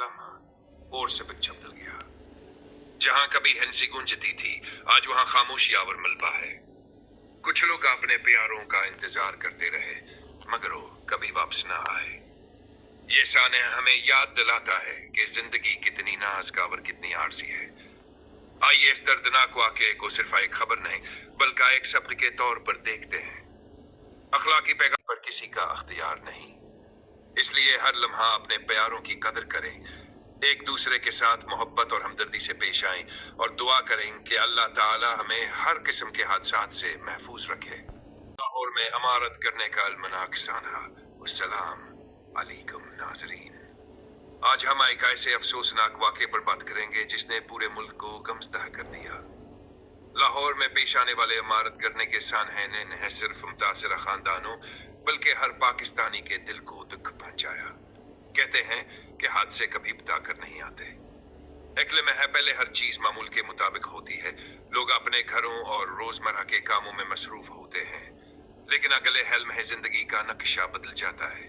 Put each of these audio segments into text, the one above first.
लम्हा और से पिच्छा बदल गया। जहां कभी हंसी गूंजती थी, आज वहां खामोशी आवर मलबा है। कुछ लोग अपने प्यारों का इंतजार करते रहे, मगर वो कभी वापस ना आए। ये सानह हमें याद दिलाता है कि जिंदगी कितनी नाज़ुक और कितनी आरज़ी है। आइए इस दर्दनाक वाक़े को सिर्फ एक खबर नहीं, बल्कि एक सबक के तौर पर देखते हैं। अखलाकी पैगाम पर किसी का अख्तियार नहीं, इसलिए हर लम्हा अपने प्यारों की कदर करें, एक दूसरे के साथ मोहब्बत और हमदर्दी से पेश आएं और दुआ करें कि अल्लाह ताला हमें हर किस्म के हादसात से महफूज रखे। लाहौर में अमारत करने का अलमनाक सानहा। अस्सलाम अलैकुम नाज़रीन। आज हम एक ऐसे अफसोसनाक वाक़े पर बात करेंगे जिसने पूरे मुल्क को गमज़दा कर दिया। लाहौर में पेश आने वाले इमारत गिरने के सानहे ने न सिर्फ मुतासिर खानदानों बल्कि हर पाकिस्तानी के दिल को दुख पहुंचाया। कहते हैं कि हादसे कभी बता कर नहीं आते। अक्ल में है, पहले हर चीज मामूल के मुताबिक होती है, लोग अपने घरों और रोजमर्रा के कामों में मसरूफ होते हैं, लेकिन अगले हल में जिंदगी का नक्शा बदल जाता है।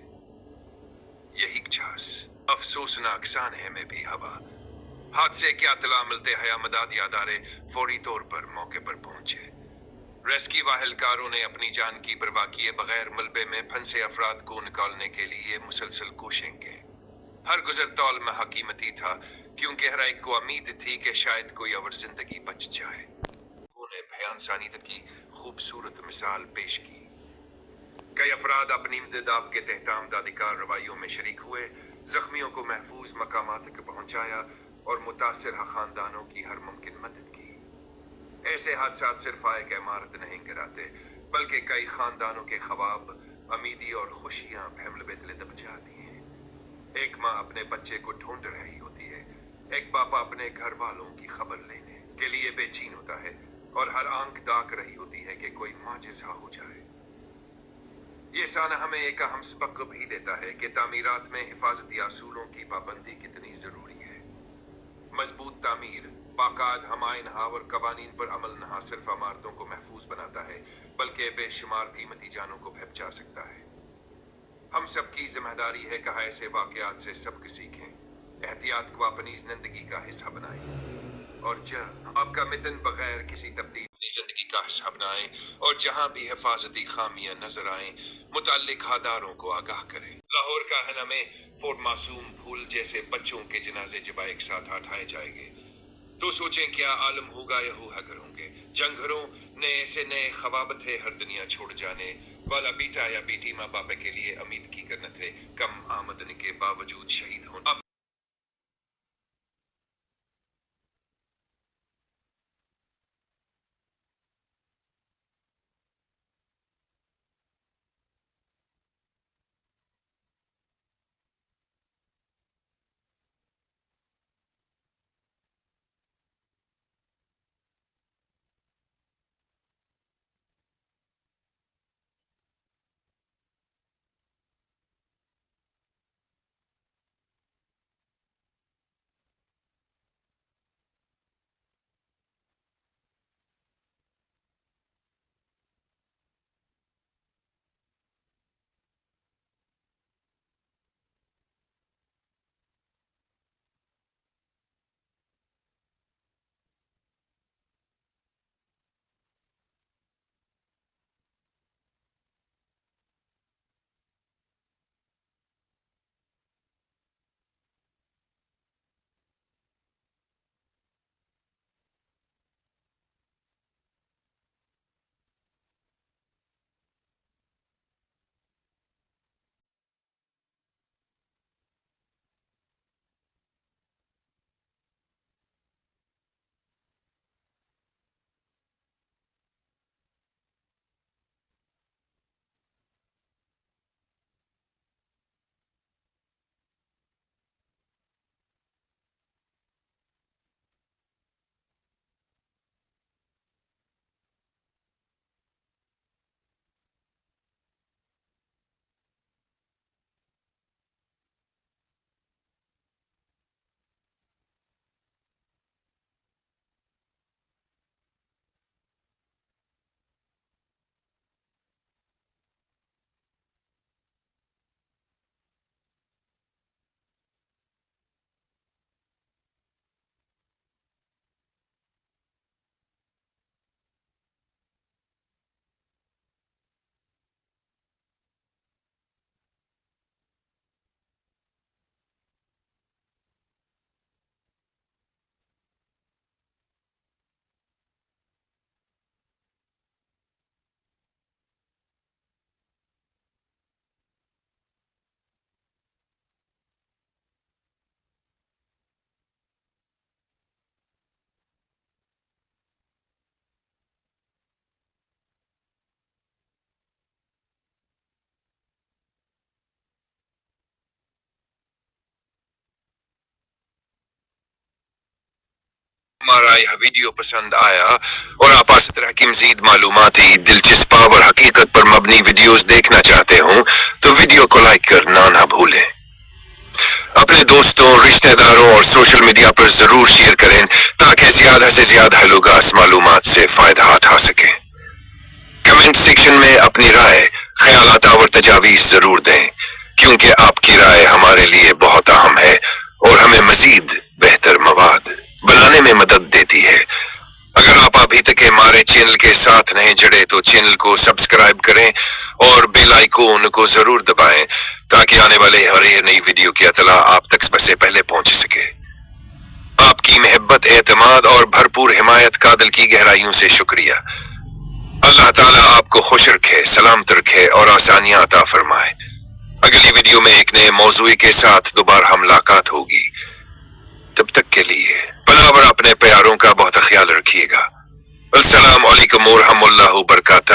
यही चास अफसोसनाक सानहे में भी हवा। हादसे क्या इत्तला मिलते हैं मदादी अदारे फौरी तौर पर मौके पर पहुंचे। रेस्क्यू एहलकारों ने अपनी जान की परवाह किए बगैर मलबे में फंसे अफराद को निकालने के लिए मुसलसल कोशिशें की। हर गुजरतौल में हकीमती था, क्योंकि हर एक को उम्मीद थी कि शायद कोई और जिंदगी बच जाए। उन्हें भयान सानियत की खूबसूरत मिसाल पेश की। कई अफराद अपनी इम्दाद के तहत आमदादिकार रवाइयों में शरीक हुए, जख्मियों को महफूज मकामात तक पहुंचाया और मुतासिर खानदानों की हर मुमकिन मदद की। ऐसे हादसा सिर्फ एक इमारत नहीं गिराते, बल्कि कई खानदानों के ख्वाब, उम्मीदी और खुशियां भैमलबे तले दब जाती हैं। एक माँ अपने बच्चे को ढूंढ रही होती है, एक पापा अपने घर वालों की खबर लेने के लिए बेचैन होता है, और हर आंख ताक रही होती है कि कोई माजिज़ा हो जाए। ये साना हमें एक अहम सबक भी देता है कि तामीरात में हिफाजती असूलों की पाबंदी कितनी जरूरी है। मजबूत तामीर, बाकायद हमायनहा और कवानीन पर अमल न सिर्फ इमारतों को महफूज बनाता है, बल्कि बेशुमार कीमती जानों को भी बचा सकता है। हम सबकी जिम्मेदारी है कि ऐसे वाकयात से सबक सीखें, एहतियात को अपनी जिंदगी का हिस्सा बनाएं, और जब आपका मितन बगैर किसी तब्दील अपनी जिंदगी का हिस्सा बनाएं, और जहां भी हिफाजती खामियां नजर आएं, मुतल्लिक हादारों को आगाह करें। लाहौर का हना में फोर्ट मासूम फूल जैसे बच्चों के जनाजे जब एक साथ उठाए जाएंगे, तो सोचें क्या आलम होगा या हुआ करोगे। जंग घरों ने ऐसे नए ख्वाब थे, हर दुनिया छोड़ जाने वाला बेटा या बेटी माँ बाप के लिए उम्मीद की करना थे, कम आमदनी के बावजूद शहीद होना। ہمارا یہ ویڈیو پسند آیا اور آپ اس طرح کی مزید معلوماتی دلچسپ اور حقیقت پر مبنی ویڈیوز دیکھنا چاہتے ہوں تو ویڈیو کو لائک کرنا نہ بھولیں۔ اپنے دوستوں، رشتہ داروں اور سوشل میڈیا پر ضرور شیئر کریں تاکہ زیادہ سے زیادہ لوگ اس معلومات سے فائدہ اٹھا سکیں۔ کمنٹ سیکشن میں اپنی رائے، خیالات اور تجاویز ضرور دیں کیونکہ آپ کی رائے ہمارے لیے بہت اہم ہے اور ہمیں مزید بہتر مواد بنانے میں مدد دیتی ہے۔ اگر آپ ابھی تک ہمارے چینل کے ساتھ نہیں جڑے تو چینل کو سبسکرائب کریں اور بیل آئیکن کو ضرور دبائیں تاکہ آنے والے ہر ایک نئی ویڈیو کی اطلاع آپ تک سب سے پہلے پہنچ سکے۔ آپ کی محبت، اعتماد اور بھرپور حمایت کا دل کی گہرائیوں سے شکریہ۔ اللہ تعالیٰ آپ کو خوش رکھے، سلامت رکھے اور آسانیاں عطا فرمائے۔ اگلی ویڈیو میں ایک نئے موضوع کے ساتھ دوبارہ ملاقات ہوگی۔ تب تک کے لیے پناہ اور اپنے پیاروں کا بہت خیال رکھیے گا۔ السلام علیکم ورحمۃ اللہ وبرکاتہ۔